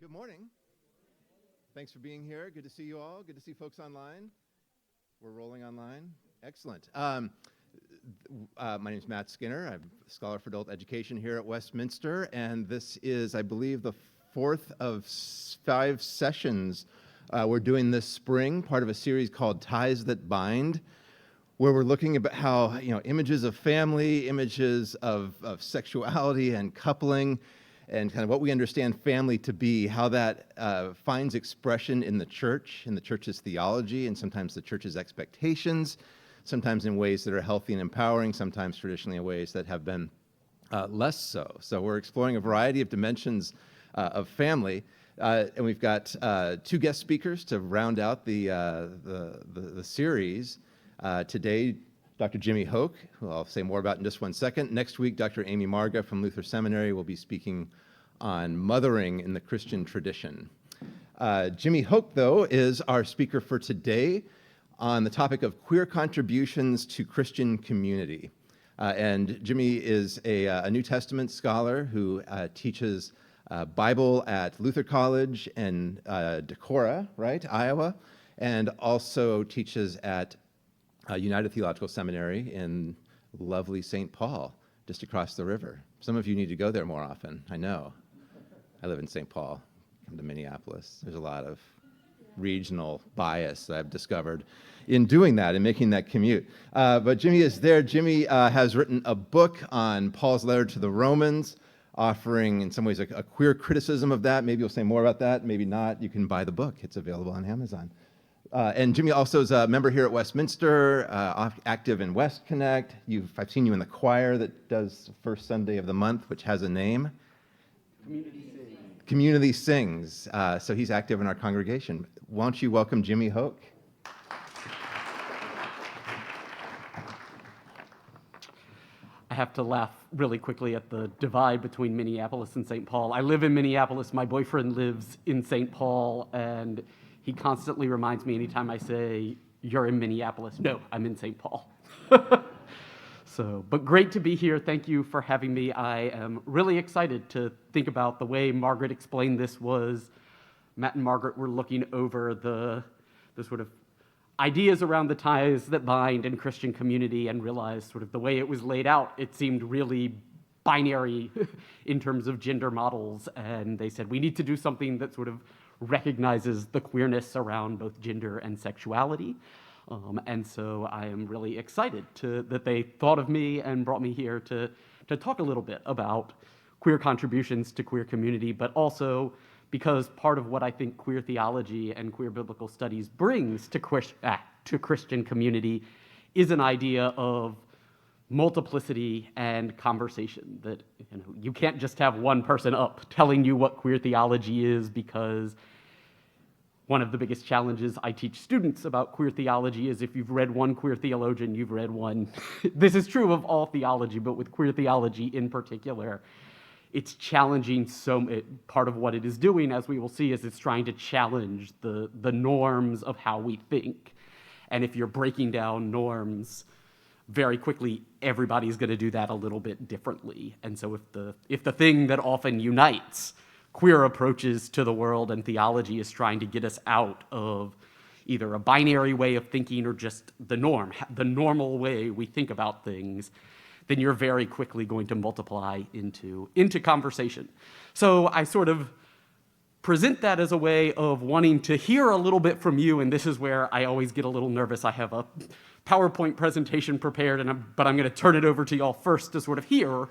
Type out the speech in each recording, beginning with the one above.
Good morning. Thanks for being here. Good to see you all. Good to see folks online. We're rolling online. Excellent. My name is Matt Skinner. I'm a scholar for adult education here at Westminster, and this is, I believe, the fourth of 5 sessions we're doing this spring, part of a series called Ties That Bind, where we're looking at how images of family, images of sexuality and coupling, and kind of what we understand family to be, how that finds expression in the church's theology, and sometimes the church's expectations, sometimes in ways that are healthy and empowering, sometimes traditionally in ways that have been less so. So we're exploring a variety of dimensions of family, and we've got 2 guest speakers to round out the series. Today, Dr. Jimmy Hoke, who I'll say more about in just one second. Next week, Dr. Amy Marga from Luther Seminary will be speaking on mothering in the Christian tradition. Jimmy Hoke, though, is our speaker for today on the topic of queer contributions to Christian community. And Jimmy is a New Testament scholar who teaches Bible at Luther College in Decorah, right, Iowa, and also teaches at United Theological Seminary in lovely St. Paul, just across the river. Some of you need to go there more often, I know. I live in St. Paul, come to Minneapolis. There's a lot of regional bias that I've discovered in doing that and making that commute. But Jimmy is there. Jimmy has written a book on Paul's letter to the Romans, offering in some ways a queer criticism of that. Maybe you'll say more about that, maybe not. You can buy the book. It's available on Amazon. And Jimmy also is a member here at Westminster, active in West Connect. I've seen you in the choir that does first Sunday of the month, which has a name. Community Sings. So he's active in our congregation. Why don't you welcome Jimmy Hoke? I have to laugh really quickly at the divide between Minneapolis and St. Paul. I live in Minneapolis. My boyfriend lives in St. Paul, and he constantly reminds me anytime I say, "You're in Minneapolis." No, I'm in St. Paul. But great to be here. Thank you for having me. I am really excited to think about the way Margaret explained this was Matt and Margaret were looking over the sort of ideas around the ties that bind in Christian community and realized sort of the way it was laid out, it seemed really binary in terms of gender models. And they said, we need to do something that sort of recognizes the queerness around both gender and sexuality. And so I am really excited that they thought of me and brought me here to talk a little bit about queer contributions to queer community, but also because part of what I think queer theology and queer biblical studies brings to Christian community is an idea of multiplicity and conversation, that you can't just have one person up telling you what queer theology is, because one of the biggest challenges I teach students about queer theology is if you've read one queer theologian, you've read one. This is true of all theology, but with queer theology in particular, it's challenging. Part of what it is doing, as we will see, is it's trying to challenge the norms of how we think. And if you're breaking down norms very quickly, everybody's going to do that a little bit differently. And so if the thing that often unites queer approaches to the world and theology is trying to get us out of either a binary way of thinking or just the normal way we think about things, then you're very quickly going to multiply into conversation. So I sort of present that as a way of wanting to hear a little bit from you, and this is where I always get a little nervous. I have a PowerPoint presentation prepared, but I'm going to turn it over to y'all first to sort of hear,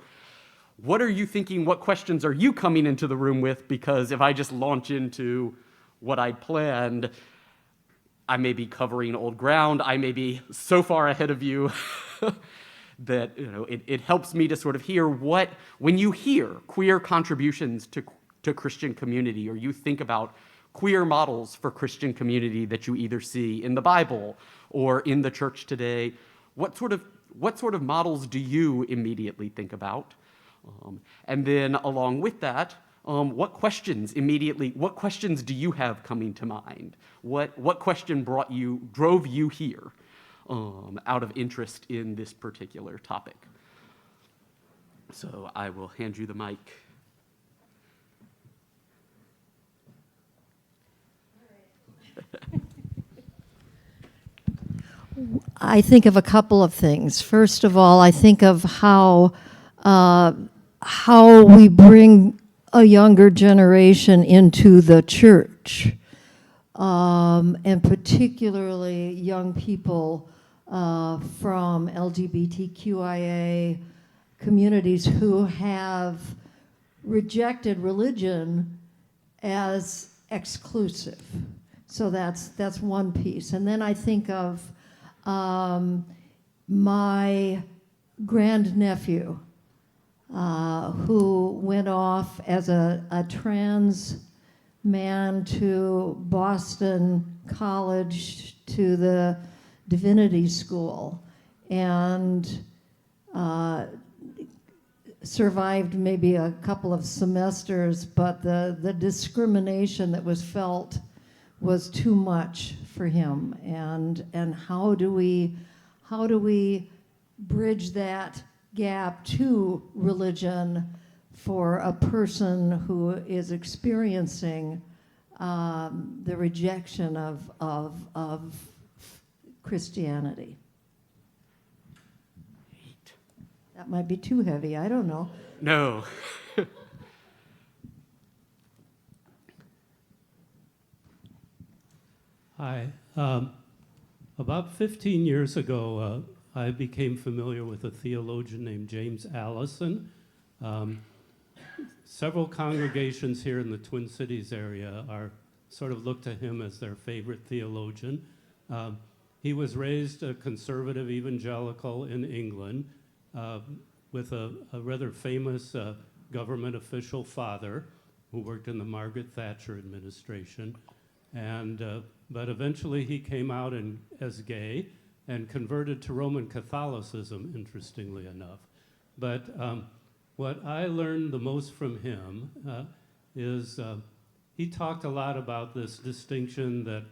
what are you thinking? What questions are you coming into the room with? Because if I just launch into what I'd planned, I may be covering old ground. I may be so far ahead of you that it helps me to sort of hear when you hear queer contributions to Christian community, or you think about queer models for Christian community that you either see in the Bible or in the church today, what sort of models do you immediately think about? And then along with that, what questions do you have coming to mind? What question drove you here out of interest in this particular topic? So I will hand you the mic. I think of a couple of things. First of all, I think of how we bring a younger generation into the church, and particularly young people from LGBTQIA communities who have rejected religion as exclusive. So that's one piece. And then I think of my grandnephew who went off as a trans man to Boston College to the divinity school, and survived maybe a couple of semesters, but the discrimination that was felt was too much for him. And how do we bridge that gap to religion for a person who is experiencing the rejection of Christianity? That might be too heavy, I don't know. No. Hi. About 15 years ago, I became familiar with a theologian named James Allison. Several congregations here in the Twin Cities area sort of look to him as their favorite theologian. He was raised a conservative evangelical in England with a rather famous government official father who worked in the Margaret Thatcher administration. But eventually he came out as gay and converted to Roman Catholicism, interestingly enough. But what I learned the most from him is he talked a lot about this distinction that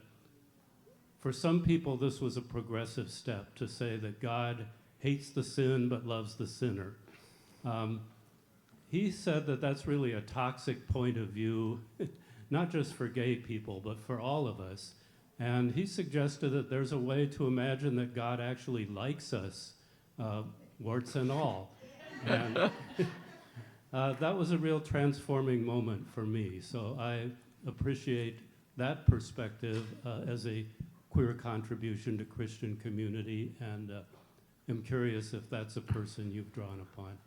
for some people this was a progressive step to say that God hates the sin but loves the sinner. He said that that's really a toxic point of view, not just for gay people, but for all of us. And he suggested that there's a way to imagine that God actually likes us, warts and all. And that was a real transforming moment for me. So I appreciate that perspective as a queer contribution to Christian community, and am curious if that's a person you've drawn upon.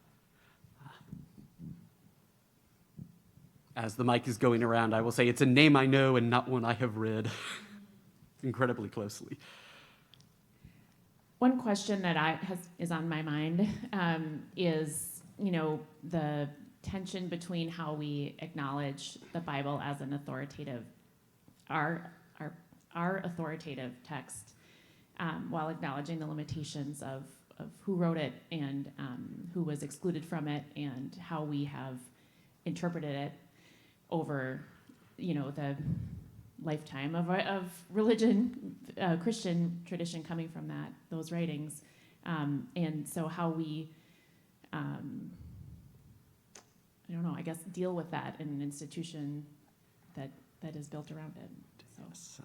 As the mic is going around, I will say it's a name I know and not one I have read incredibly closely. One question that is on my mind is, the tension between how we acknowledge the Bible as an authoritative, our authoritative text, while acknowledging the limitations of who wrote it and who was excluded from it, and how we have interpreted it over, the lifetime of religion, Christian tradition coming from those writings, and so how we, I guess, deal with that in an institution that is built around it. So.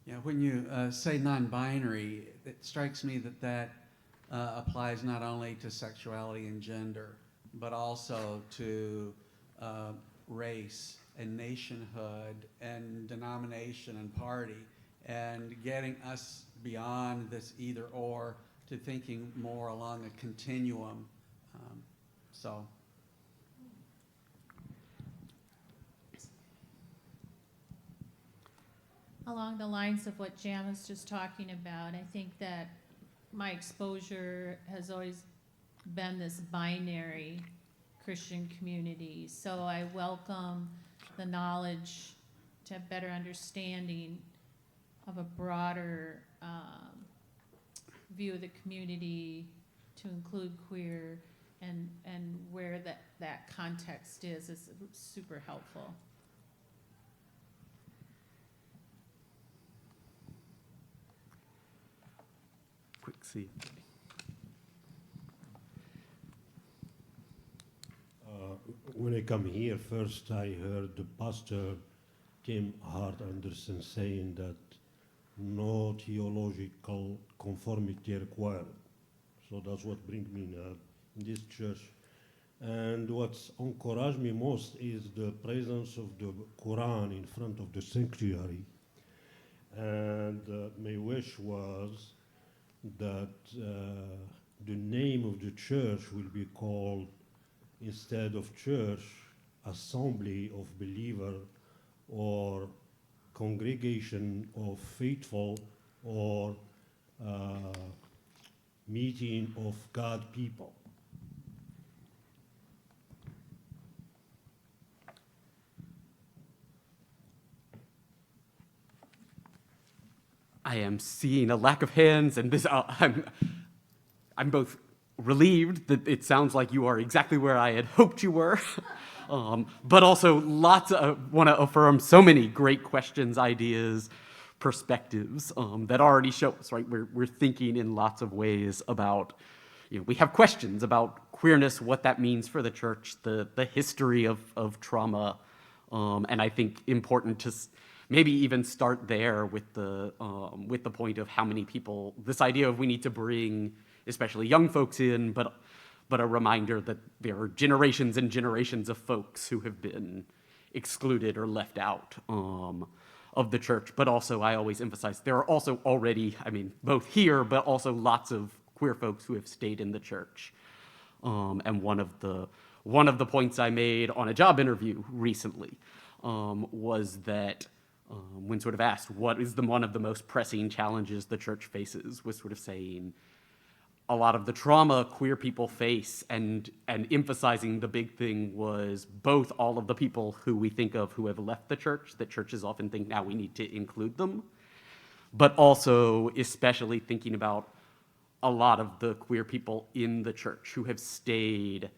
Yeah, when you say non-binary, it strikes me that applies not only to sexuality and gender, but also to race and nationhood and denomination and party, and getting us beyond this either or to thinking more along a continuum. Along the lines of what Jan was just talking about, I think that my exposure has always been this binary Christian community. So I welcome the knowledge to have better understanding of a broader view of the community, to include queer, and where that context is super helpful. Quick seat. When I come here, first I heard the pastor Tim Hart Anderson saying that no theological conformity required. So that's what brings me now in this church. And what's encouraged me most is the presence of the Quran in front of the sanctuary. And my wish was that the name of the church will be called, instead of church, assembly of believer or congregation of faithful or meeting of God people. I am seeing a lack of hands, and this I'm both relieved that it sounds like you are exactly where I had hoped you were, but also want to affirm so many great questions, ideas, perspectives that already show us, right? We're thinking in lots of ways about, we have questions about queerness, what that means for the church, the history of trauma, and I think important to maybe even start there with the point of how many people, this idea of we need to bring especially young folks in, but a reminder that there are generations and generations of folks who have been excluded or left out of the church. But also, I always emphasize, there are also already, both here, but also lots of queer folks who have stayed in the church. And one of the points I made on a job interview recently was that when sort of asked what is one of the most pressing challenges the church faces, was sort of saying a lot of the trauma queer people face, and emphasizing the big thing was both all of the people who we think of who have left the church, that churches often think now we need to include them, but also especially thinking about a lot of the queer people in the church who have stayed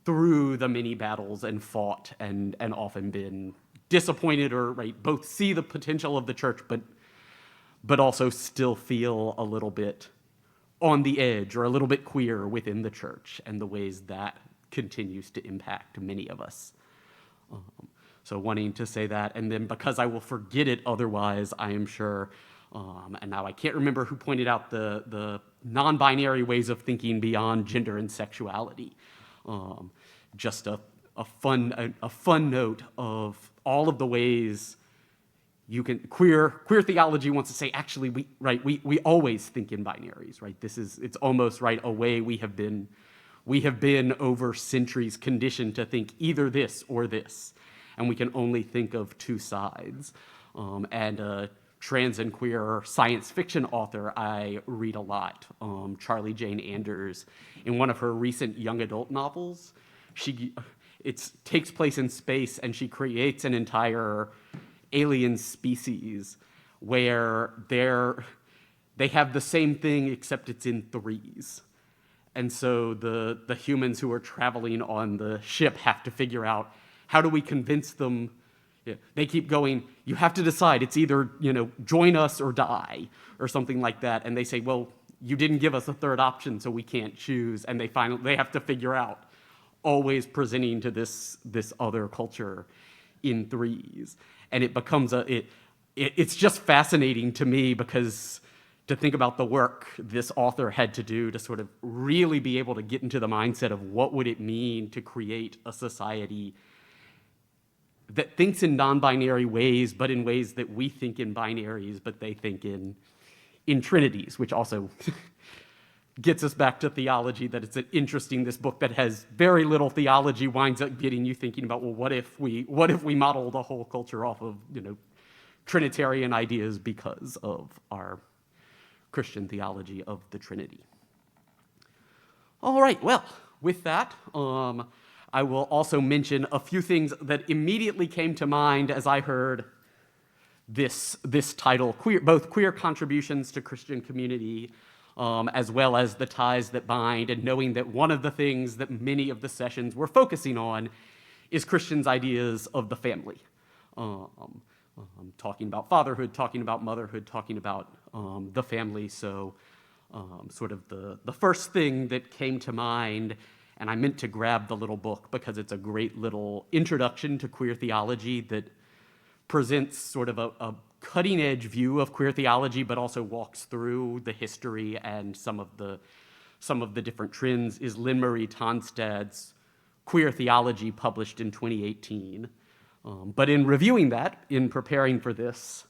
through the many battles and fought and often been disappointed or both see the potential of the church, but also still feel a little bit on the edge or a little bit queer within the church, and the ways that continues to impact many of us. So wanting to say that, and then because I will forget it otherwise, I am sure, and now I can't remember who pointed out the non-binary ways of thinking beyond gender and sexuality. Just a fun note of all of the ways you can, queer theology wants to say, actually, we always think in binaries, right? It's almost, right, a way we have been over centuries conditioned to think either this or this, and we can only think of two sides. And a trans and queer science fiction author I read a lot, Charlie Jane Anders, in one of her recent young adult novels, it takes place in space, and she creates an entire alien species where they have the same thing except it's in threes. And so the humans who are traveling on the ship have to figure out, how do we convince them? They keep going, you have to decide, it's either join us or die, or something like that. And they say, well, you didn't give us a third option, so we can't choose. And they have to figure out, always presenting to this other culture in threes. And it becomes it's just fascinating to me, because to think about the work this author had to do to sort of really be able to get into the mindset of what would it mean to create a society that thinks in non-binary ways, but in ways that we think in binaries, but they think in trinities, which also gets us back to theology, that it's interesting, this book that has very little theology winds up getting you thinking about, well, what if we model the whole culture off of, Trinitarian ideas because of our Christian theology of the Trinity. All right, well, with that, I will also mention a few things that immediately came to mind as I heard this title, both queer contributions to Christian community, as well as the ties that bind, and knowing that one of the things that many of the sessions we're focusing on is Christians' ideas of the family. Talking about fatherhood, talking about motherhood, talking about the family. So sort of the first thing that came to mind And I meant to grab the little book because it's a great little introduction to queer theology that presents sort of a cutting-edge view of queer theology, but also walks through the history and some of the different trends, is Lynn Marie Tonstad's Queer Theology, published in 2018. But in reviewing that, in preparing for this,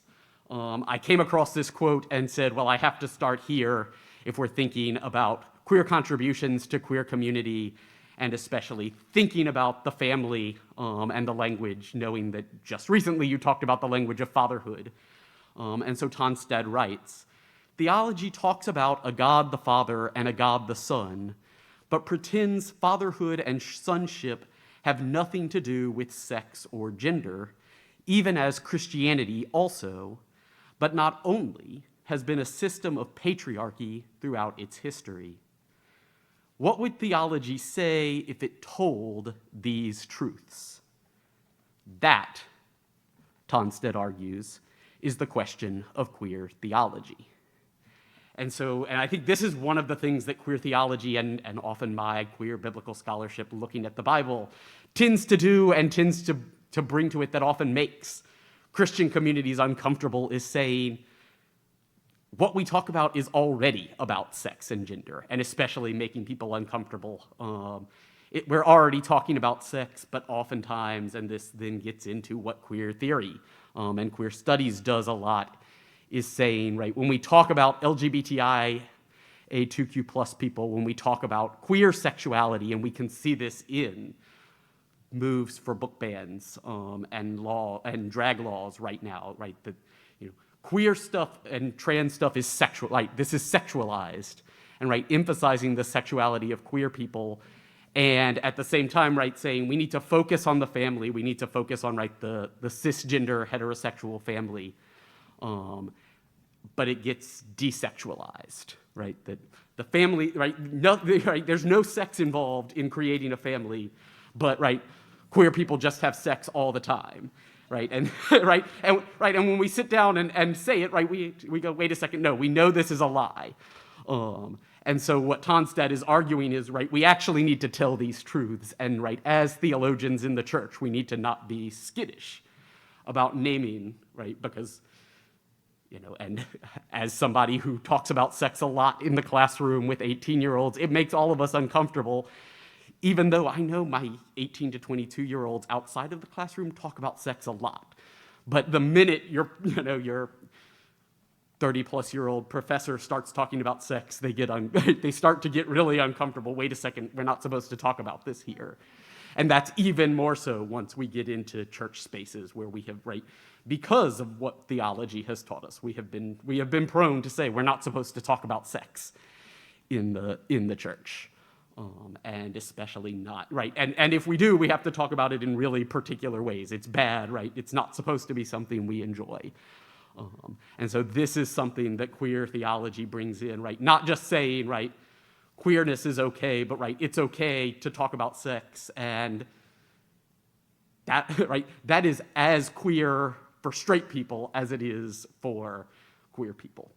I came across this quote and said, well, I have to start here if we're thinking about queer contributions to queer community, and especially thinking about the family and the language, knowing that just recently you talked about the language of fatherhood. And so Tonstad writes, theology talks about a God the Father and a God the Son, but pretends fatherhood and sonship have nothing to do with sex or gender, even as Christianity also, but not only, has been a system of patriarchy throughout its history. What would theology say if it told these truths? That, Tonstad argues, is the question of queer theology. And I think this is one of the things that queer theology and often my queer biblical scholarship looking at the Bible tends to do and tends to bring to it, that often makes Christian communities uncomfortable, is saying what we talk about is already about sex and gender, and especially making people uncomfortable. We're already talking about sex, but oftentimes, and this then gets into what queer theory and queer studies does a lot, is saying, right, when we talk about LGBTIA2Q plus people, when we talk about queer sexuality, and we can see this in moves for book bans and law and drag laws right now, right, that queer stuff and trans stuff is sexual, like this is sexualized, and right, emphasizing the sexuality of queer people, and at the same time, right, saying we need to focus on the family, we need to focus on, right, the cisgender heterosexual family, but it gets desexualized, right, that the family, right, right, there's no sex involved in creating a family, but right, queer people just have sex all the time. Right, and and when we sit down and say it, right, we go, wait a second, no, we know this is a lie. And so what Tonstad is arguing is, right, we actually need to tell these truths, and right, as theologians in the church, we need to not be skittish about naming, right, because, and as somebody who talks about sex a lot in the classroom with 18-year-olds, it makes all of us uncomfortable, even though I know my 18 to 22-year-olds outside of the classroom talk about sex a lot. But the minute your 30-plus-year-old professor starts talking about sex, they start to get really uncomfortable. Wait a second, we're not supposed to talk about this here. And that's even more so once we get into church spaces where we have, right, because of what theology has taught us, we have been prone to say we're not supposed to talk about sex in the church. And especially not, right? And if we do, we have to talk about it in really particular ways. It's bad, right? It's not supposed to be something we enjoy. And so this is something that queer theology brings in, right? Not just saying, right, queerness is okay, but right, it's okay to talk about sex, and that, right, that is as queer for straight people as it is for queer people.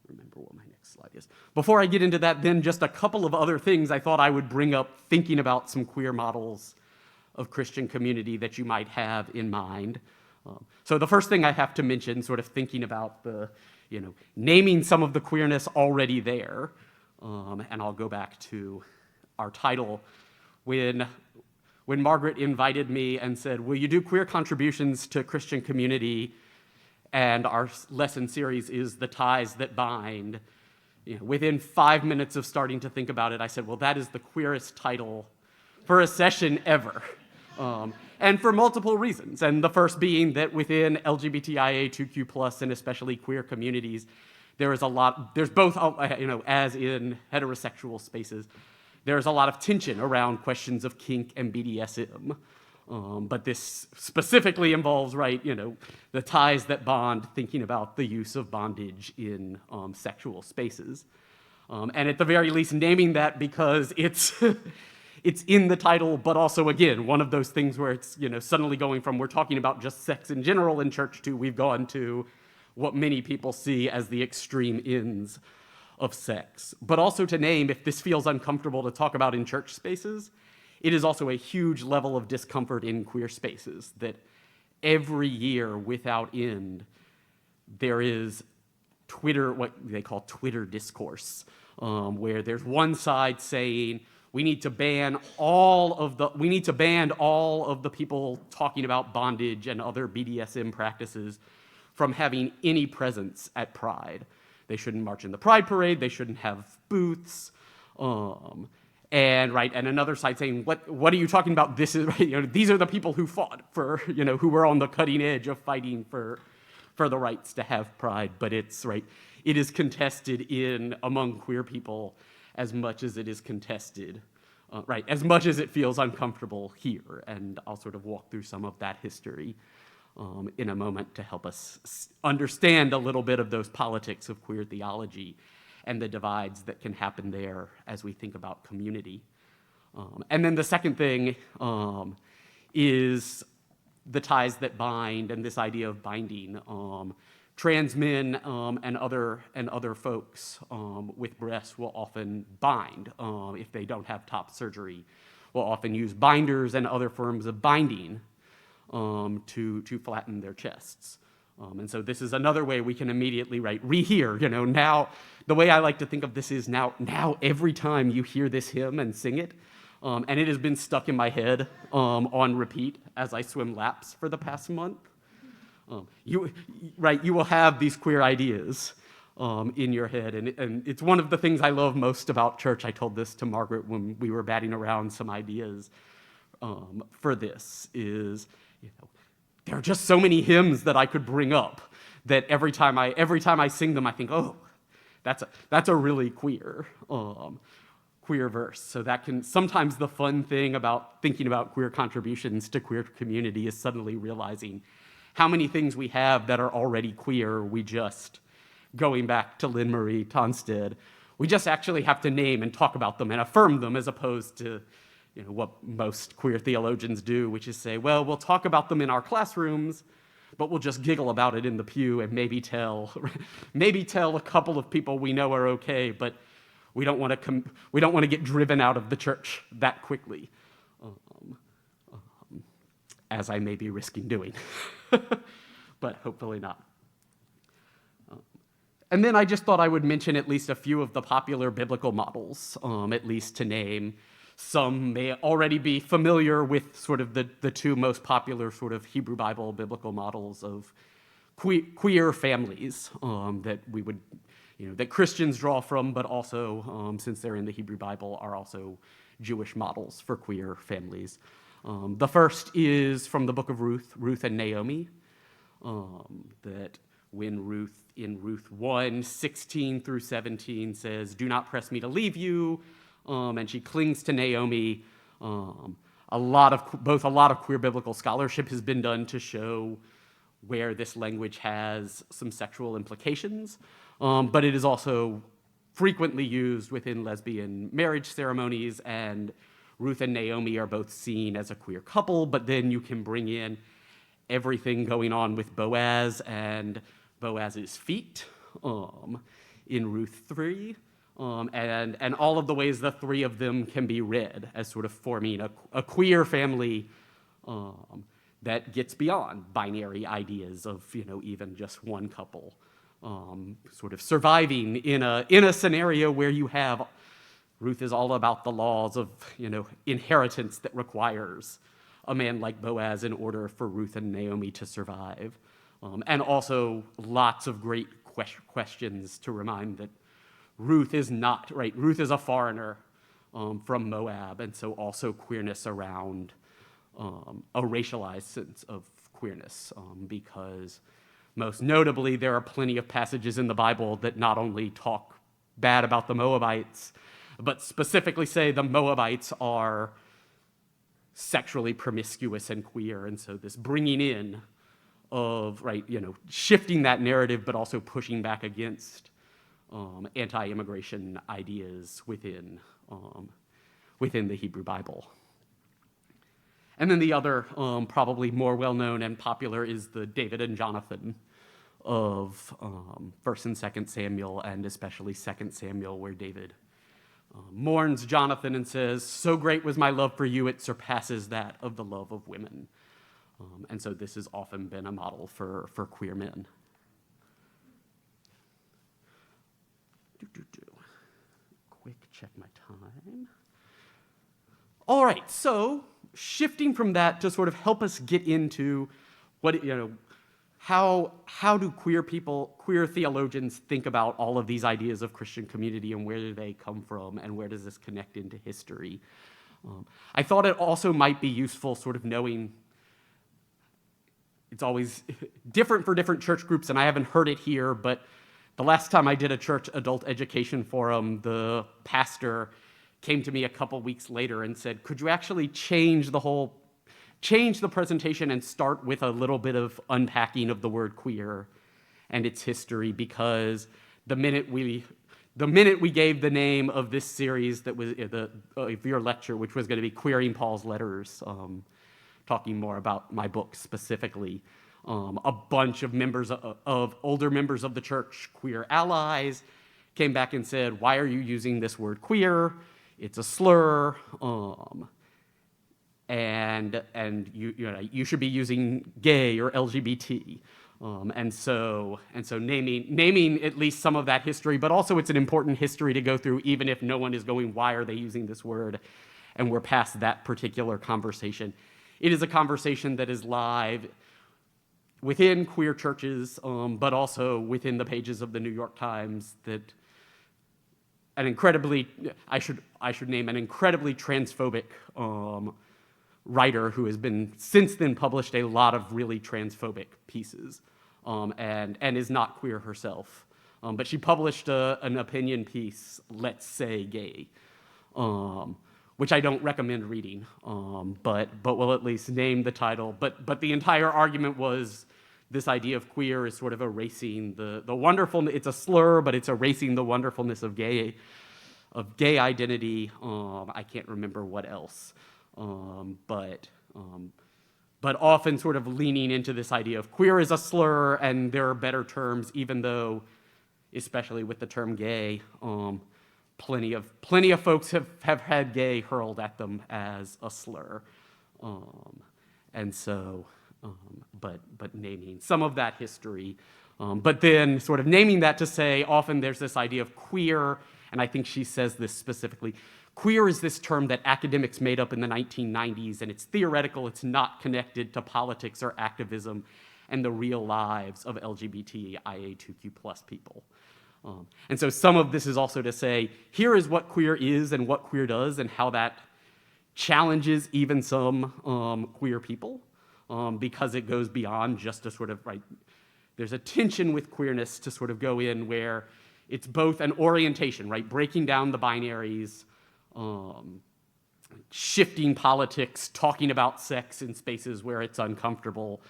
Remember what my next slide is. Before I get into that, then just a couple of other things I thought I would bring up thinking about some queer models of Christian community that you might have in mind. So the first thing I have to mention, sort of thinking about the, naming some of the queerness already there, and I'll go back to our title. When Margaret invited me and said, will you do queer contributions to Christian community? And our lesson series is The Ties That Bind. Within 5 minutes of starting to think about it, I said, well, that is the queerest title for a session ever. And for multiple reasons. And the first being that within LGBTIA2Q+, and especially queer communities, there's both, as in heterosexual spaces, there's a lot of tension around questions of kink and BDSM. But this specifically involves, right, the ties that bond, thinking about the use of bondage in sexual spaces. And at the very least, naming that because it's it's in the title, but also, again, one of those things where it's, suddenly going from we're talking about just sex in general in church to we've gone to what many people see as the extreme ends of sex, but also to name, if this feels uncomfortable to talk about in church spaces, it is also a huge level of discomfort in queer spaces, that every year without end, there is Twitter, what they call Twitter discourse, where there's one side saying, we need to ban all of the people talking about bondage and other BDSM practices from having any presence at Pride. They shouldn't march in the Pride parade. They shouldn't have booths. And another side saying, what are you talking about? This is, these are the people who fought for, who were on the cutting edge of fighting for the rights to have Pride. But it is contested among queer people as much as it is contested, as much as it feels uncomfortable here. And I'll sort of walk through some of that history in a moment to help us understand a little bit of those politics of queer theology and the divides that can happen there as we think about community. And then the second thing is the ties that bind, and this idea of binding. Trans men and other folks with breasts will often bind if they don't have top surgery. Will often use binders and other forms of binding to flatten their chests. And so this is another way we can immediately rehear. Now the way I like to think of this is now every time you hear this hymn and sing it, and it has been stuck in my head on repeat as I swim laps for the past month. You will have these queer ideas in your head, and it's one of the things I love most about church. I told this to Margaret when we were batting around some ideas for this. Is there are just so many hymns that I could bring up that every time I sing them, I think, oh, that's a really queer verse. So that can sometimes the fun thing about thinking about queer contributions to queer community is suddenly realizing how many things we have that are already queer. We just, going back to Lynn Marie Tonstead, we just actually have to name and talk about them and affirm them, as opposed to what most queer theologians do, which is say, well, we'll talk about them in our classrooms, but we'll just giggle about it in the pew and maybe tell a couple of people we know are okay, but we don't want to get driven out of the church that quickly, as I may be risking doing, but hopefully not. And then I just thought I would mention at least a few of the popular biblical models, at least to name. Some may already be familiar with sort of the two most popular sort of Hebrew Bible biblical models of queer families that we would, that Christians draw from, but also, since they're in the Hebrew Bible, are also Jewish models for queer families. The first is from the book of Ruth and Naomi, that when Ruth, in Ruth 1, 16 through 17 says, "Do not press me to leave you," and she clings to Naomi. A lot of queer biblical scholarship has been done to show where this language has some sexual implications, but it is also frequently used within lesbian marriage ceremonies, and Ruth and Naomi are both seen as a queer couple, but then you can bring in everything going on with Boaz and Boaz's feet in Ruth 3, and all of the ways the three of them can be read as sort of forming a queer family that gets beyond binary ideas of even just one couple, sort of surviving in a scenario where you have Ruth is all about the laws of inheritance that requires a man like Boaz in order for Ruth and Naomi to survive, and also lots of great questions to remind that Ruth is not right. Ruth is a foreigner from Moab, and so also queerness around a racialized sense of queerness, because most notably there are plenty of passages in the Bible that not only talk bad about the Moabites, but specifically say the Moabites are sexually promiscuous and queer, and so this bringing in of shifting that narrative, but also pushing back against anti-immigration ideas within the Hebrew Bible. And then the other, probably more well-known and popular, is the David and Jonathan of 1st and 2nd Samuel, and especially 2nd Samuel, where David mourns Jonathan and says, "So great was my love for you, it surpasses that of the love of women." And so this has often been a model for queer men. Quick check my time. All right, so shifting from that to sort of help us get into what, how do queer people, queer theologians think about all of these ideas of Christian community, and where do they come from, and where does this connect into history? I thought it also might be useful sort of knowing it's always different for different church groups, and I haven't heard it here, but the last time I did a church adult education forum, the pastor came to me a couple weeks later and said, "Could you actually change the presentation and start with a little bit of unpacking of the word queer and its history, because the minute we gave the name of this series that was of your lecture, which was going to be Queering Paul's Letters, talking more about my book specifically, a bunch of older members of the church, queer allies, came back and said, 'Why are you using this word queer? It's a slur, and you should be using gay or LGBT.' And so naming at least some of that history, but also it's an important history to go through, even if no one is going, 'Why are they using this word?' And we're past that particular conversation. It is a conversation that is live within queer churches, but also within the pages of the New York Times, that I should name an incredibly transphobic writer who has been since then published a lot of really transphobic pieces, and is not queer herself. But she published an opinion piece, "Let's Say Gay," which I don't recommend reading, but will at least name the title. But the entire argument was this idea of queer is sort of erasing the wonderful. It's a slur, but it's erasing the wonderfulness of gay identity. I can't remember what else, but often sort of leaning into this idea of queer is a slur, and there are better terms, even though, especially with the term gay, plenty of folks have had gay hurled at them as a slur, and so. But naming some of that history, but then sort of naming that to say often there's this idea of queer, and I think she says this specifically. Queer is this term that academics made up in the 1990s, and it's theoretical, it's not connected to politics or activism and the real lives of LGBTIA2Q+ people. And so some of this is also to say, here is what queer is and what queer does, and how that challenges even some queer people. Because it goes beyond just a sort of, right, there's a tension with queerness to sort of go in where it's both an orientation, right, breaking down the binaries, shifting politics, talking about sex in spaces where it's uncomfortable,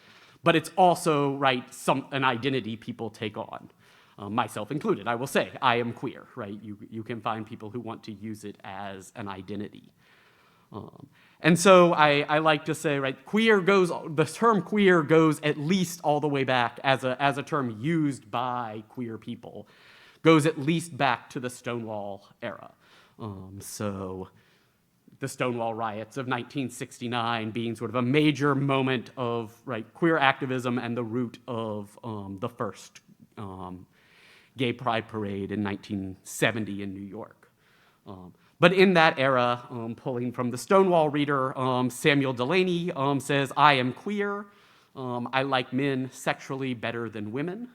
but it's also, right, an identity people take on, myself included. I will say, I am queer, right? You can find people who want to use it as an identity. And so I like to say, right, the term queer goes at least all the way back as a term used by queer people, goes at least back to the Stonewall era. So the Stonewall riots of 1969 being sort of a major moment of, right, queer activism and the root of the first gay pride parade in 1970 in New York. But in that era, pulling from the Stonewall reader, Samuel Delaney says, "I am queer. I like men sexually better than women."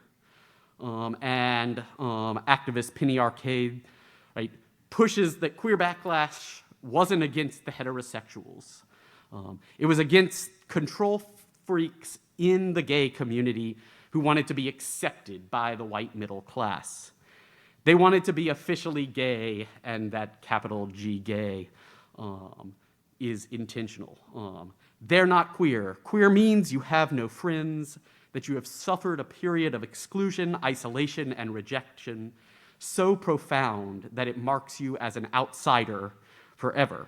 And activist Penny Arcade, right, pushes that queer backlash wasn't against the heterosexuals. It was against control freaks in the gay community who wanted to be accepted by the white middle class. They wanted to be officially gay, and that capital G gay is intentional. They're not queer. Queer means you have no friends, that you have suffered a period of exclusion, isolation, and rejection so profound that it marks you as an outsider forever.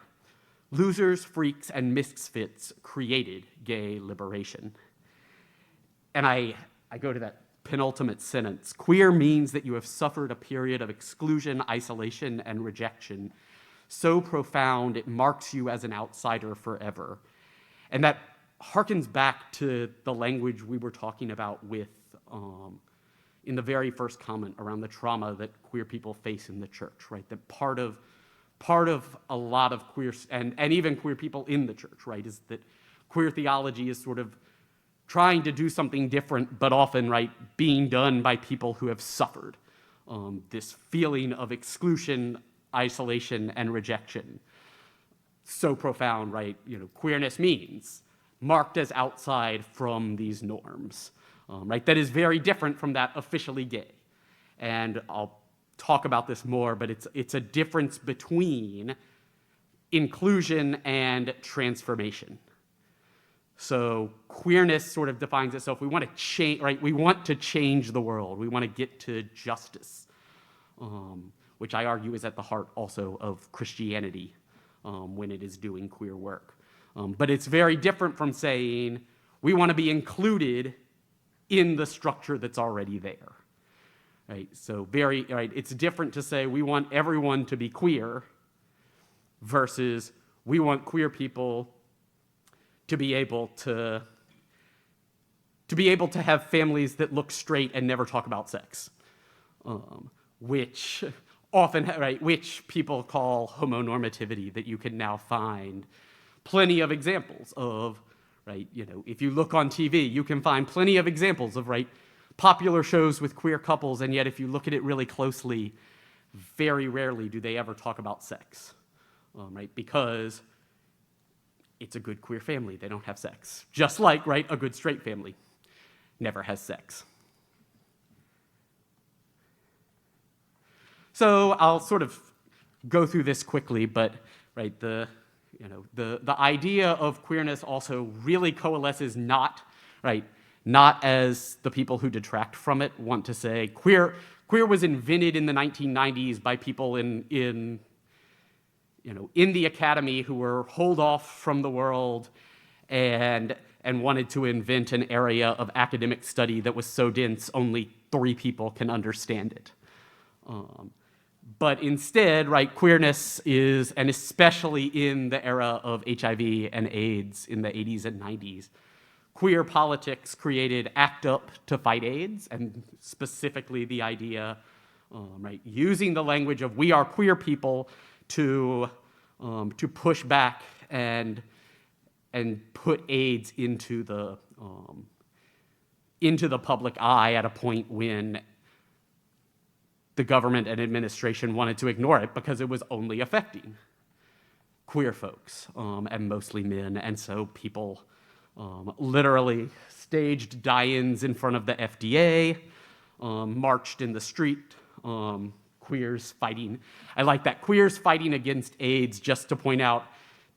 Losers, freaks, and misfits created gay liberation. And I go to that penultimate sentence. Queer means that you have suffered a period of exclusion, isolation, and rejection so profound it marks you as an outsider forever. And that harkens back to the language we were talking about with in the very first comment around the trauma that queer people face in the church, right? That part of a lot of queer, and even queer people in the church, right, is that queer theology is sort of trying to do something different, but often, right, being done by people who have suffered this feeling of exclusion, isolation, and rejection. So profound, right? Queerness means marked as outside from these norms, right? That is very different from that officially gay. And I'll talk about this more, but it's a difference between inclusion and transformation. So queerness sort of defines itself. We want to change, right? We want to change the world. We want to get to justice, which I argue is at the heart also of Christianity when it is doing queer work. But it's very different from saying we want to be included in the structure that's already there. Right? So it's different to say we want everyone to be queer versus we want queer people to be able to have families that look straight and never talk about sex, which often, right, which people call homonormativity, that you can now find plenty of examples of, right? If you look on TV, you can find plenty of examples of, right, popular shows with queer couples, and yet if you look at it really closely, very rarely do they ever talk about sex, right? Because it's a good queer family, they don't have sex. Just like, right, a good straight family never has sex. So I'll sort of go through this quickly, but right, the idea of queerness also really coalesces not as the people who detract from it want to say. Queer was invented in the 1990s by people in the academy who were holed off from the world and wanted to invent an area of academic study that was so dense only 3 people can understand it. But instead, right, queerness is, and especially in the era of HIV and AIDS in the 80s and 90s, queer politics created ACT UP to fight AIDS, and specifically the idea, right, using the language of we are queer people to push back and put AIDS into the public eye at a point when the government and administration wanted to ignore it because it was only affecting queer folks, and mostly men. And so people literally staged die-ins in front of the FDA, marched in the street, queers fighting. I like that, queers fighting against AIDS, just to point out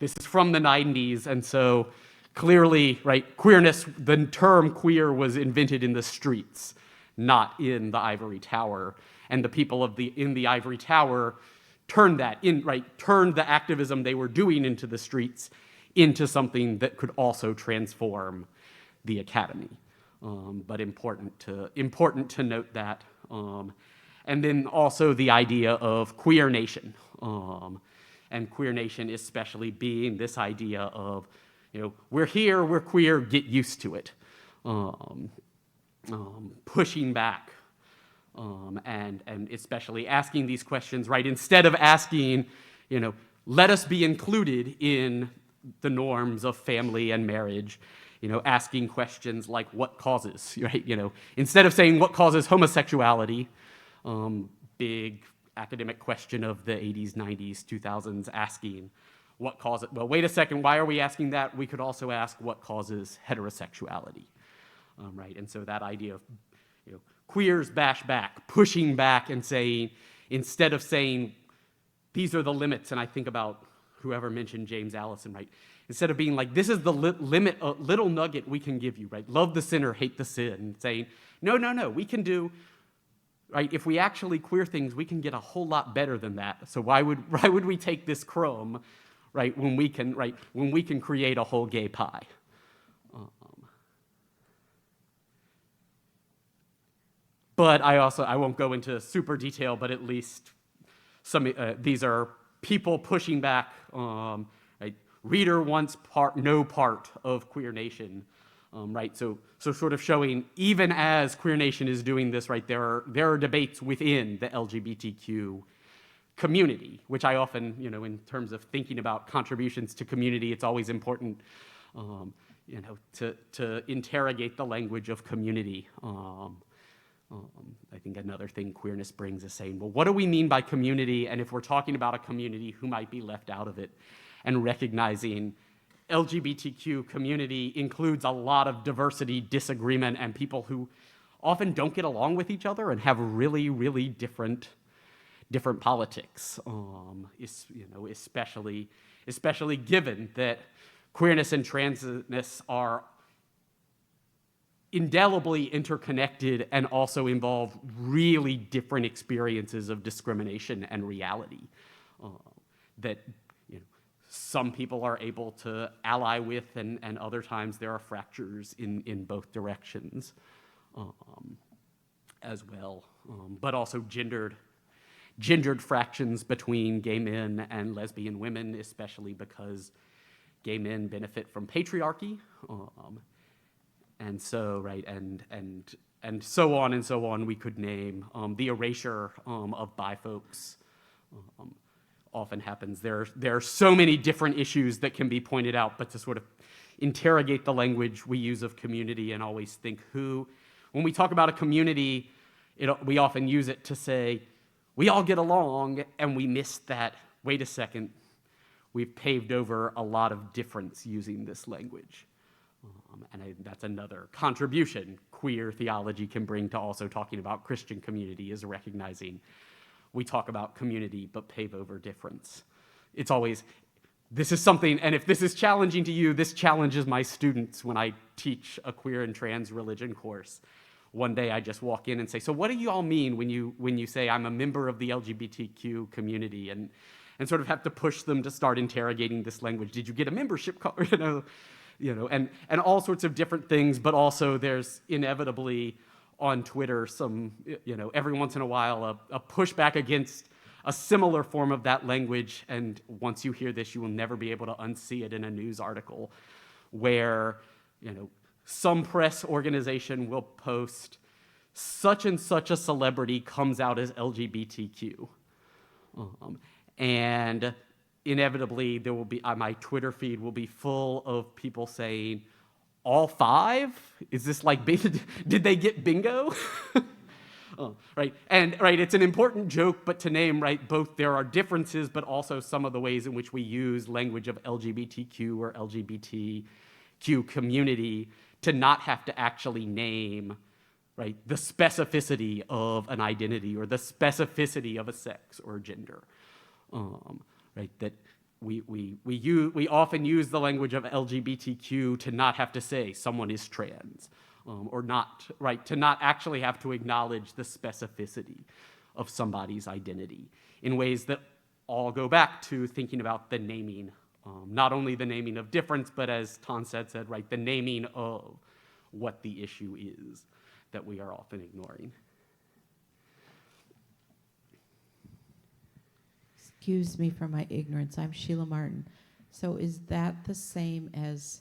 this is from the 90s, and so clearly, right, queerness, the term queer was invented in the streets, not in the ivory tower. And the people in the ivory tower turned the activism they were doing into the streets into something that could also transform the academy. But important to note that. And then also the idea of queer nation, and queer nation especially being this idea of, we're here, we're queer, get used to it, pushing back. And especially asking these questions, right? Instead of asking, let us be included in the norms of family and marriage, asking questions like what causes, right? Instead of saying what causes homosexuality, big academic question of the 80s, 90s, 2000s, asking what causes, well, wait a second, why are we asking that? We could also ask what causes heterosexuality, right? And so that idea of, queers bash back, pushing back and saying, instead of saying, these are the limits, and I think about whoever mentioned James Allison, right? Instead of being like, this is the limit, little nugget we can give you, right? Love the sinner, hate the sin. Saying, no, we can do, right? If we actually queer things, we can get a whole lot better than that. So why would we take this crumb, right? When we can create a whole gay pie. but I won't go into super detail, but at least these are people pushing back. Right? Reader wants no part of Queer Nation. Right, so sort of showing, even as Queer Nation is doing this, right, there are debates within the LGBTQ community, which I often, in terms of thinking about contributions to community, it's always important, to interrogate the language of community. I think another thing queerness brings is saying, well, what do we mean by community? And if we're talking about a community, who might be left out of it? And recognizing LGBTQ community includes a lot of diversity, disagreement, and people who often don't get along with each other and have really, really different politics. Especially given that queerness and transness are indelibly interconnected and also involve really different experiences of discrimination and reality that some people are able to ally with, and other times there are fractures in both directions as well. But also gendered fractions between gay men and lesbian women, especially because gay men benefit from patriarchy. And so, right, and so on and so on, we could name the erasure of bi folks. Often happens. There are so many different issues that can be pointed out, but to sort of interrogate the language we use of community and always think when we talk about a community, we often use it to say, we all get along, and we miss that, wait a second, we've paved over a lot of difference using this language. That's another contribution queer theology can bring to also talking about Christian community, is recognizing we talk about community, but pave over difference. It's always, this is something, and if this is challenging to you, this challenges my students when I teach a queer and trans religion course. One day I just walk in and say, so what do you all mean when you say I'm a member of the LGBTQ community? And sort of have to push them to start interrogating this language. Did you get a membership card? And all sorts of different things, but also there's inevitably on Twitter some, every once in a while, a pushback against a similar form of that language. And once you hear this, you will never be able to unsee it in a news article where, some press organization will post such and such a celebrity comes out as LGBTQ. And inevitably there will be, my Twitter feed will be full of people saying, all 5? Is this like, did they get bingo? Right, and right, it's an important joke, but to name, right, both there are differences, but also some of the ways in which we use language of LGBTQ or LGBTQ community to not have to actually name, right, the specificity of an identity or the specificity of a sex or gender, right, that we often use the language of LGBTQ to not have to say someone is trans, or not, right, to not actually have to acknowledge the specificity of somebody's identity in ways that all go back to thinking about the naming, not only the naming of difference, but as Tonset said, right, the naming of what the issue is that we are often ignoring. Excuse me for my ignorance. I'm Sheila Martin. So is that the same as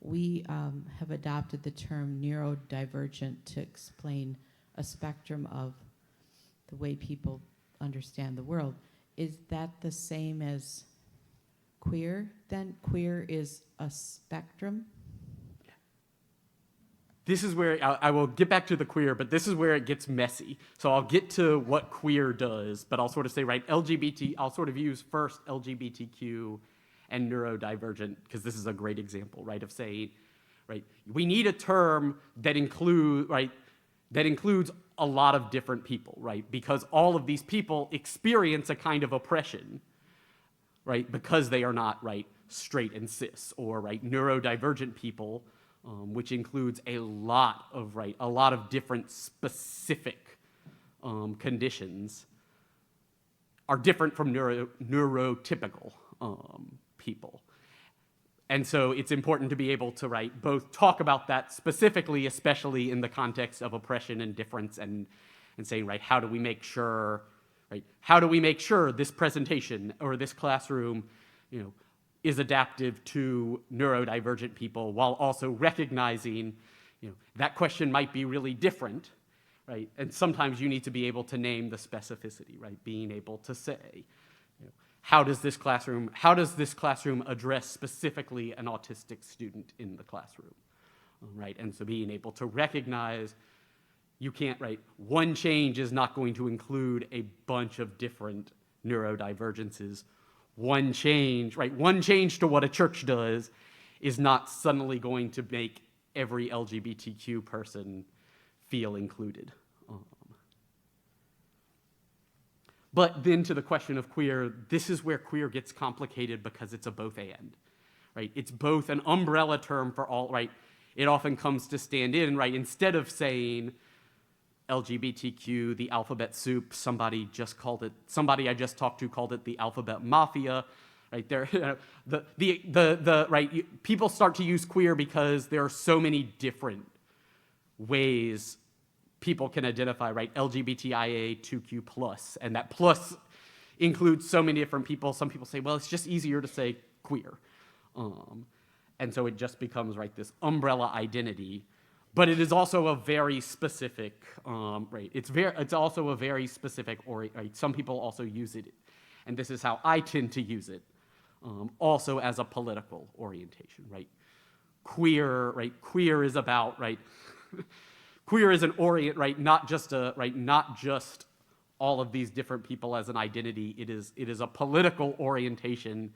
we have adopted the term neurodivergent to explain a spectrum of the way people understand the world? Is that the same as queer then? Queer is a spectrum? This is where I will get back to the queer, but this is where it gets messy. So I'll get to what queer does, but I'll sort of say, right, I'll sort of use first LGBTQ and neurodivergent, because this is a great example, right, of saying, right, we need a term that includes a lot of different people, right, because all of these people experience a kind of oppression, right, because they are not, right, straight and cis, or, right, neurodivergent people, which includes a lot of different specific conditions, are different from neurotypical people. And so it's important to be able to, right, both talk about that specifically, especially in the context of oppression and difference, and saying, right, how do we make sure this presentation or this classroom, is adaptive to neurodivergent people, while also recognizing, that question might be really different, right? And sometimes you need to be able to name the specificity, right? Being able to say, how does this classroom address specifically an autistic student in the classroom, right? And so being able to recognize you can't, right, one change is not going to include a bunch of different neurodivergences. One change to what a church does is not suddenly going to make every LGBTQ person feel included. But then to the question of queer, this is where queer gets complicated because it's a both and, right? It's both an umbrella term for all, right? It often comes to stand in, right? Instead of saying LGBTQ, the alphabet soup, somebody I just talked to called it the alphabet mafia, right? People start to use queer because there are so many different ways people can identify, right? LGBTIA2Q+, and that plus includes so many different people. Some people say, well, it's just easier to say queer. And so it just becomes, right, this umbrella identity. But it is also a very specific, right? It's also a very specific, right? Some people also use it, and this is how I tend to use it, also as a political orientation, right? Queer is about, right? Queer is an right? Not just all of these different people as an identity. It is a political orientation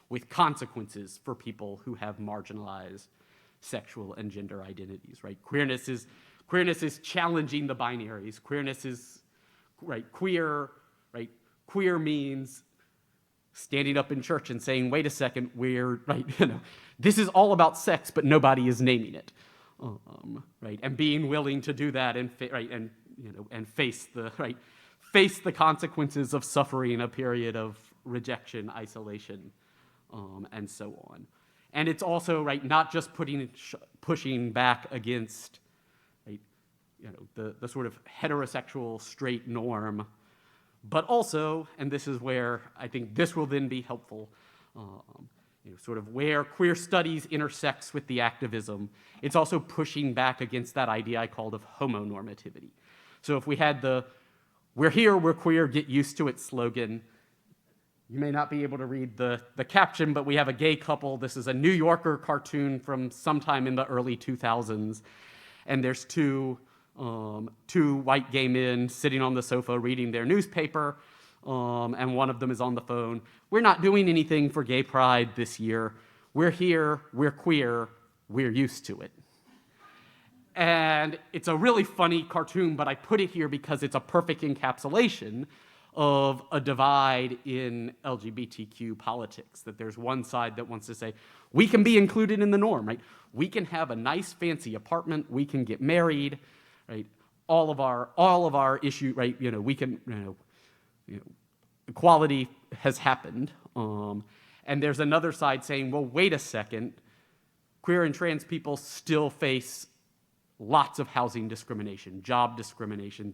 with consequences for people who have marginalized sexual and gender identities, right? Queerness is challenging the binaries. Queerness is, right, queer means standing up in church and saying, wait a second, this is all about sex, but nobody is naming it, right? And being willing to do that and face the consequences of suffering a period of rejection, isolation, and so on. And it's also, right, not just pushing back against, right, the sort of heterosexual straight norm, but also, and this is where I think this will then be helpful, sort of where queer studies intersects with the activism, it's also pushing back against that idea I called of homonormativity. So if we had the "we're here, we're queer, get used to it" slogan, you may not be able to read the caption, but we have a gay couple. This is a New Yorker cartoon from sometime in the early 2000s. And there's two white gay men sitting on the sofa reading their newspaper, and one of them is on the phone. We're not doing anything for Gay Pride this year. We're here, we're queer, we're used to it. And it's a really funny cartoon, but I put it here because it's a perfect encapsulation of a divide in LGBTQ politics, that there's one side that wants to say, we can be included in the norm, right? We can have a nice fancy apartment, we can get married, right? All of our issue, right? We can, equality has happened. And there's another side saying, well, wait a second, queer and trans people still face lots of housing discrimination, job discrimination.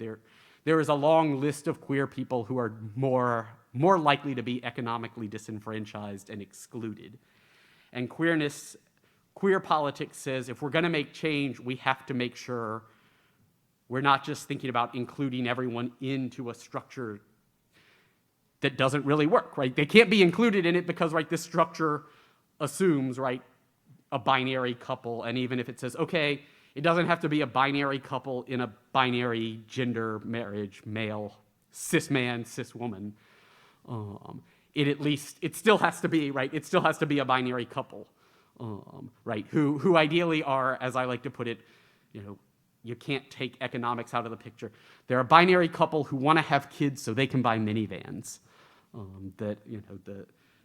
There is a long list of queer people who are more likely to be economically disenfranchised and excluded. And queer politics says if we're going to make change, we have to make sure we're not just thinking about including everyone into a structure that doesn't really work, right? They can't be included in it because, right, this structure assumes, right, a binary couple, and even if it says, okay, it doesn't have to be a binary couple in a binary gender marriage, male, cis man, cis woman. It still has to be, right? It still has to be a binary couple, right? Who ideally are, as I like to put it, you can't take economics out of the picture. They're a binary couple who want to have kids so they can buy minivans.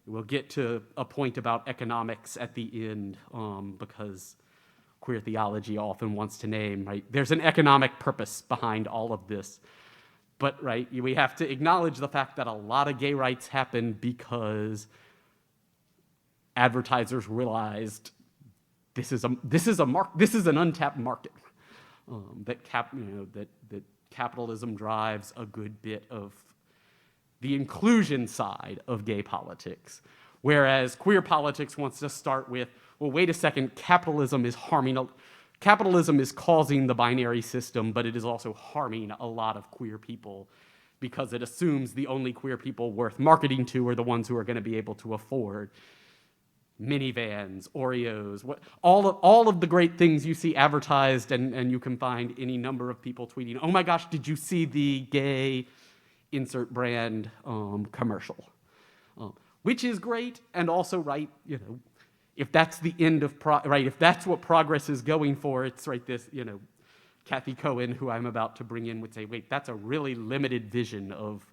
We'll get to a point about economics at the end because queer theology often wants to name, right? There's an economic purpose behind all of this. But, right, we have to acknowledge the fact that a lot of gay rights happen because advertisers realized this is an untapped market, that capitalism drives a good bit of the inclusion side of gay politics, whereas queer politics wants to start with, well, wait a second, capitalism is causing the binary system, but it is also harming a lot of queer people because it assumes the only queer people worth marketing to are the ones who are going to be able to afford minivans, Oreos, all of the great things you see advertised, and you can find any number of people tweeting, oh my gosh, did you see the gay insert brand commercial? Which is great, and also right, if that's the end of, if that's what progress is going for, it's right this, Kathy Cohen, who I'm about to bring in, would say, wait, that's a really limited vision of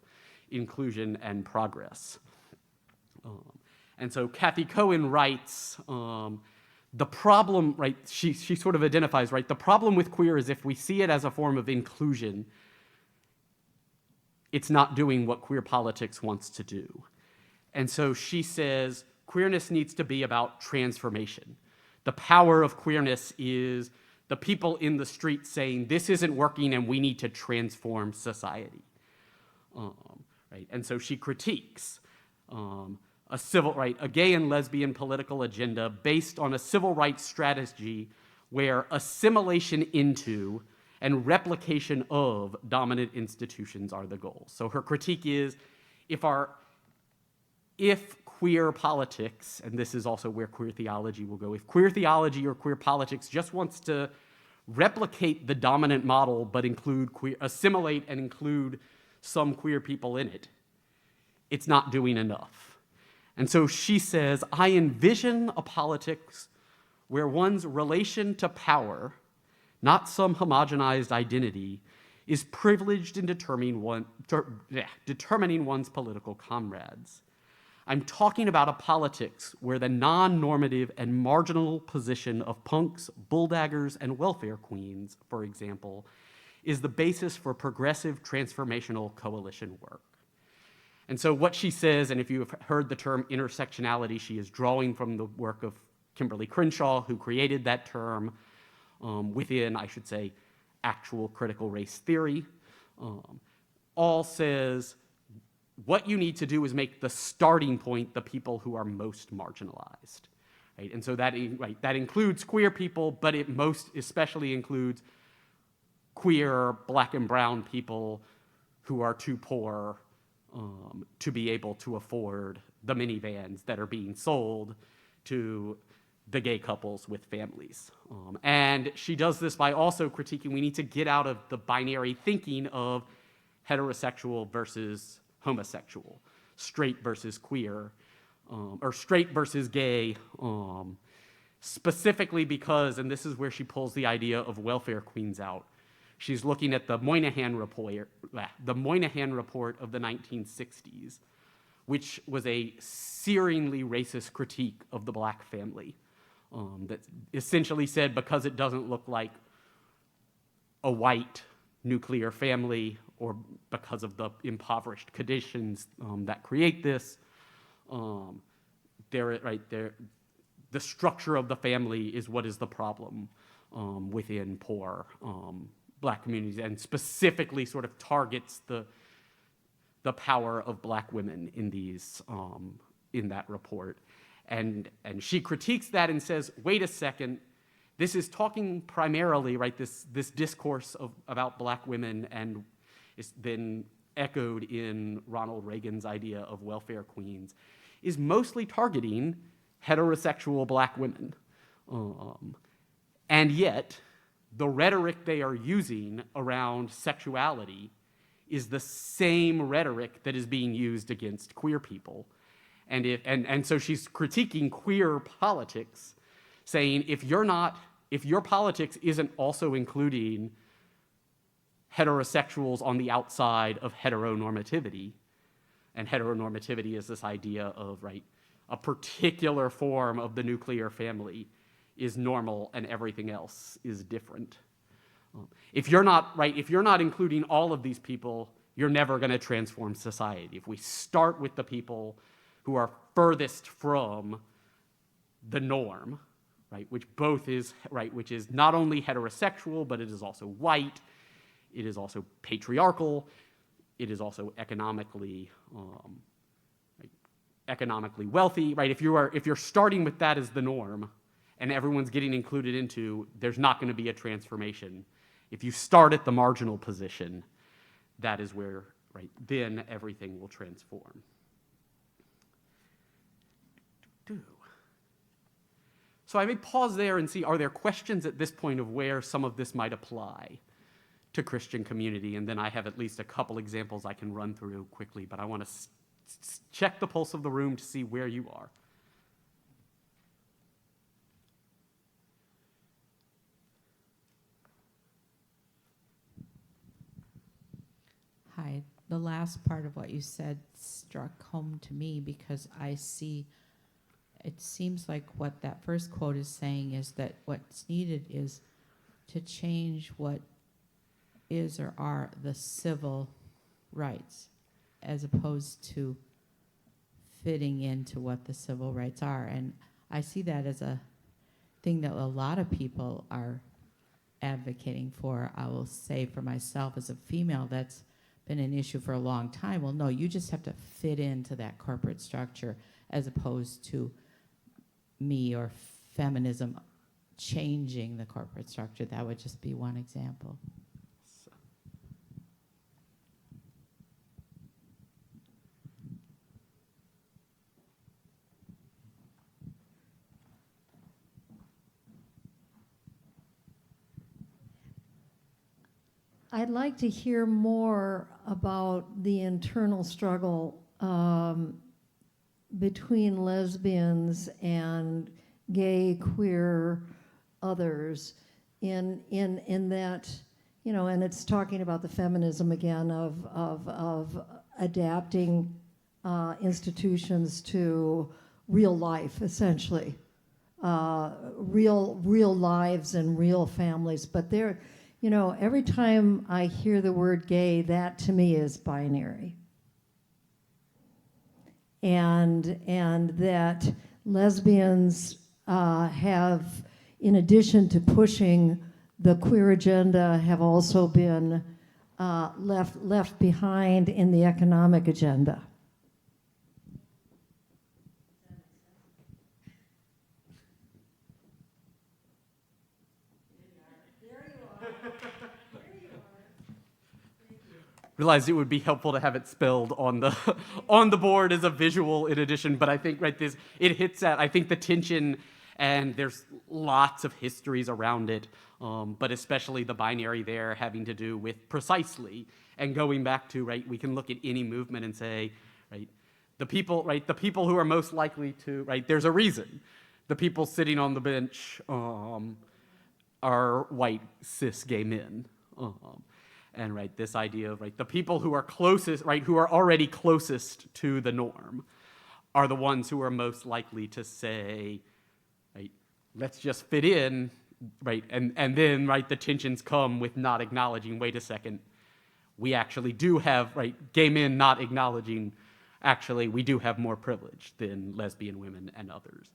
inclusion and progress. And so Kathy Cohen writes, the problem, right, she sort of identifies, right, the problem with queer is if we see it as a form of inclusion, it's not doing what queer politics wants to do. And so she says, queerness needs to be about transformation. The power of queerness is the people in the street saying, this isn't working and we need to transform society. Right? And so she critiques a gay and lesbian political agenda based on a civil rights strategy where assimilation into and replication of dominant institutions are the goals. So her critique is, if queer politics, and this is also where queer theology will go, if queer theology or queer politics just wants to replicate the dominant model but assimilate and include some queer people in it, it's not doing enough. And so she says, I envision a politics where one's relation to power, not some homogenized identity, is privileged in determining one's political comrades. I'm talking about a politics where the non-normative and marginal position of punks, bulldaggers, and welfare queens, for example, is the basis for progressive transformational coalition work. And so what she says, and if you have heard the term intersectionality, she is drawing from the work of Kimberly Crenshaw, who created that term within, I should say, actual critical race theory. All says, what you need to do is make the starting point the people who are most marginalized. Right? And so that includes queer people, but it most especially includes queer, black and brown people who are too poor to be able to afford the minivans that are being sold to the gay couples with families. And she does this by also critiquing we need to get out of the binary thinking of heterosexual versus homosexual, straight versus queer, or straight versus gay, specifically because, and this is where she pulls the idea of welfare queens out, she's looking at the Moynihan report of the 1960s, which was a searingly racist critique of the black family that essentially said because it doesn't look like a white nuclear family or because of the impoverished conditions that create this, the structure of the family is what is the problem within poor black communities, and specifically sort of targets the power of black women in these in that report, and she critiques that and says, wait a second, this is talking primarily this discourse about black women, and it's then echoed in Ronald Reagan's idea of welfare queens, is mostly targeting heterosexual black women, and yet the rhetoric they are using around sexuality is the same rhetoric that is being used against queer people. And so she's critiquing queer politics, saying if your politics isn't also including heterosexuals on the outside of heteronormativity, and heteronormativity is this idea of, a particular form of the nuclear family is normal and everything else is different. If you're not including all of these people, you're never going to transform society. If we start with the people who are furthest from the norm, right, which both is, right, which is not only heterosexual, but it is also white, it is also patriarchal, it is also economically economically wealthy, right? If you're starting with that as the norm and everyone's getting included into, there's not going to be a transformation. If you start at the marginal position, that is where, right, then everything will transform. So I may pause there and see, are there questions at this point of where some of this might apply to Christian community? And then I have at least a couple examples I can run through quickly, but I want to check the pulse of the room to see where you are. Hi. The last part of what you said struck home to me because I see, it seems like what that first quote is saying is that what's needed is to change what is or are the civil rights as opposed to fitting into what the civil rights are. And I see that as a thing that a lot of people are advocating for. I will say for myself as a female, that's been an issue for a long time. Well, no, you just have to fit into that corporate structure as opposed to me or feminism changing the corporate structure. That would just be one example. I'd like to hear more about the internal struggle between lesbians and gay, queer, others in that, you know, and it's talking about the feminism again of adapting institutions to real life, essentially, real lives and real families. But they're, you know, every time I hear the word gay, that to me is binary. And that lesbians have, in addition to pushing the queer agenda, have also been left behind in the economic agenda. Realized it would be helpful to have it spelled on the board as a visual in addition, but I think it hits at, I think, the tension, and there's lots of histories around it, but especially the binary there having to do with precisely, and going back to, right, we can look at any movement and say, right, the people who are most likely to, right, there's a reason. The people sitting on the bench are white, cis, gay men. And right, this idea of, right, the people who are closest, right, who are already closest to the norm are the ones who are most likely to say, right, let's just fit in, right, and then, right, the tensions come with not acknowledging, wait a second, we actually do have, right, gay men not acknowledging, actually, we do have more privilege than lesbian women and others.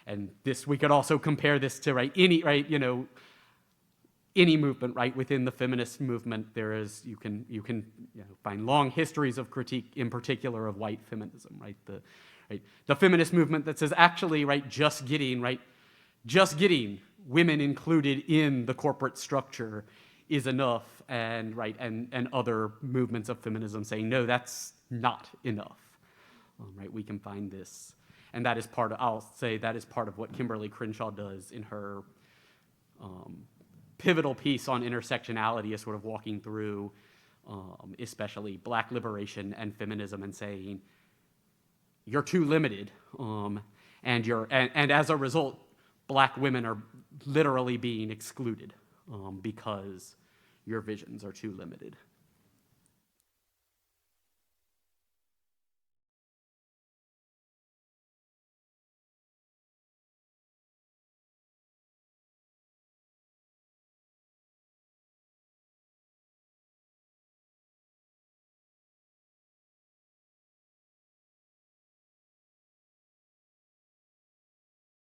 And this, we could also compare this to, right, any, right, you know, any movement, right, within the feminist movement, there is, you can find long histories of critique, in particular of white feminism, right? The feminist movement that says actually, right, just getting women included in the corporate structure is enough, and right, and other movements of feminism saying no, that's not enough, right? We can find this, and that is part of, I'll say that is part of what Kimberly Crenshaw does in her pivotal piece on intersectionality, is sort of walking through especially Black liberation and feminism and saying you're too limited, and as a result, Black women are literally being excluded because your visions are too limited.